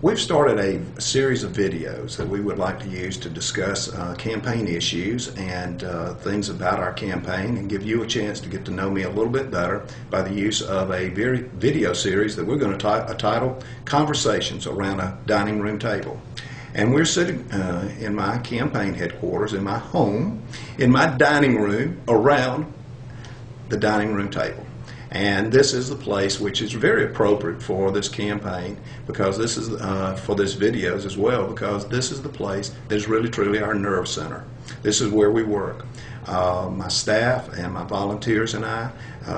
We've started a series of videos that we would like to use to discuss campaign issues and things about our campaign, and give you a chance to get to know me a little bit better by the use of a video series that we're going to title Conversations Around a Dining Room Table. And we're sitting in my campaign headquarters, in my home, in my dining room, around the dining room table. And this is the place which is very appropriate for this campaign, because this is for this videos as well, because this is the place that is really truly our nerve center. This is where we work. My staff and my volunteers and I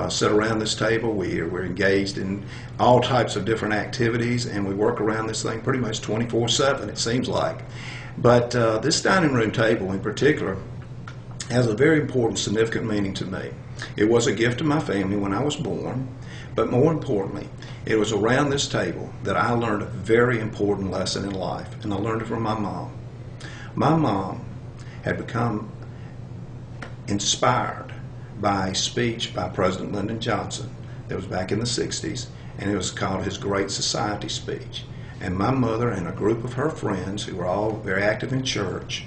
sit around this table. We're engaged in all types of different activities, and we work around this thing pretty much 24/7, it seems like. But this dining room table in particular has a very important, significant meaning to me. It was a gift to my family when I was born, but more importantly, it was around this table that I learned a very important lesson in life, and I learned it from my mom. My mom had become inspired by a speech by President Lyndon Johnson that was back in the 60s, and it was called his Great Society speech. And my mother and a group of her friends, who were all very active in church,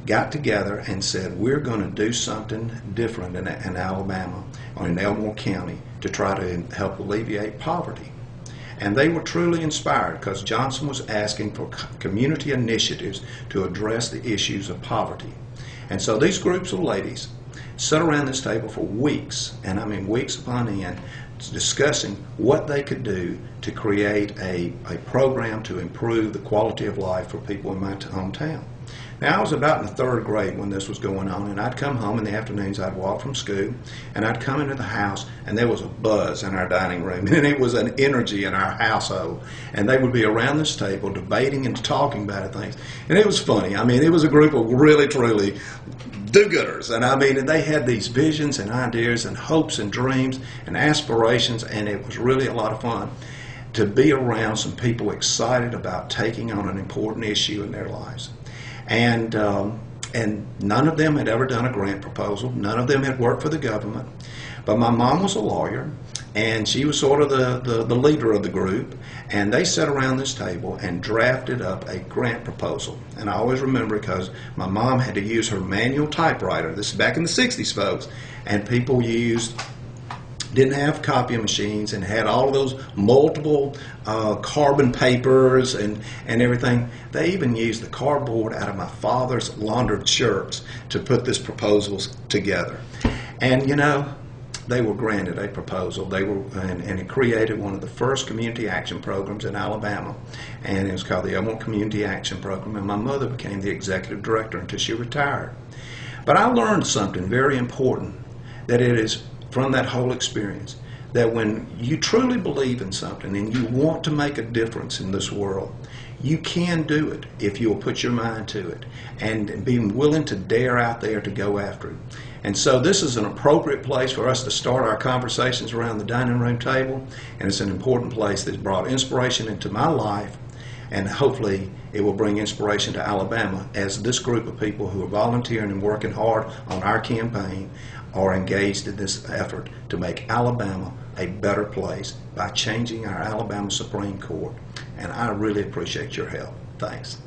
got together and said, we're going to do something different in Alabama, or in Elmore County, to try to help alleviate poverty. And they were truly inspired, because Johnson was asking for community initiatives to address the issues of poverty. And so these groups of ladies sat around this table for weeks, and I mean weeks upon end, discussing what they could do to create a program to improve the quality of life for people in my hometown. Now, I was about in the 3rd grade when this was going on, and I'd come home in the afternoons. I'd walk from school, and I'd come into the house, and there was a buzz in our dining room, and it was an energy in our household. And they would be around this table debating and talking about things, and it was funny. I mean, it was a group of really, truly do-gooders, and I mean, they had these visions and ideas and hopes and dreams and aspirations, and it was really a lot of fun to be around some people excited about taking on an important issue in their lives. And none of them had ever done a grant proposal. None of them had worked for the government. But my mom was a lawyer, and she was sort of the leader of the group. And they sat around this table and drafted up a grant proposal. And I always remember, because my mom had to use her manual typewriter. This is back in the 60s, folks. And people didn't have copying machines, and had all of those multiple carbon papers and everything. They even used the cardboard out of my father's laundered shirts to put this proposals together. And you know, they were granted a proposal. And it created one of the first community action programs in Alabama, and it was called the Elmore Community Action Program, and my mother became the executive director until she retired. But I learned something very important, that it is from that whole experience, that when you truly believe in something and you want to make a difference in this world, you can do it if you will put your mind to it and be willing to dare out there to go after it. And so this is an appropriate place for us to start our conversations around the dining room table, and it's an important place that's brought inspiration into my life, and hopefully it will bring inspiration to Alabama, as this group of people who are volunteering and working hard on our campaign are engaged in this effort to make Alabama a better place by changing our Alabama Supreme Court. And I really appreciate your help. Thanks.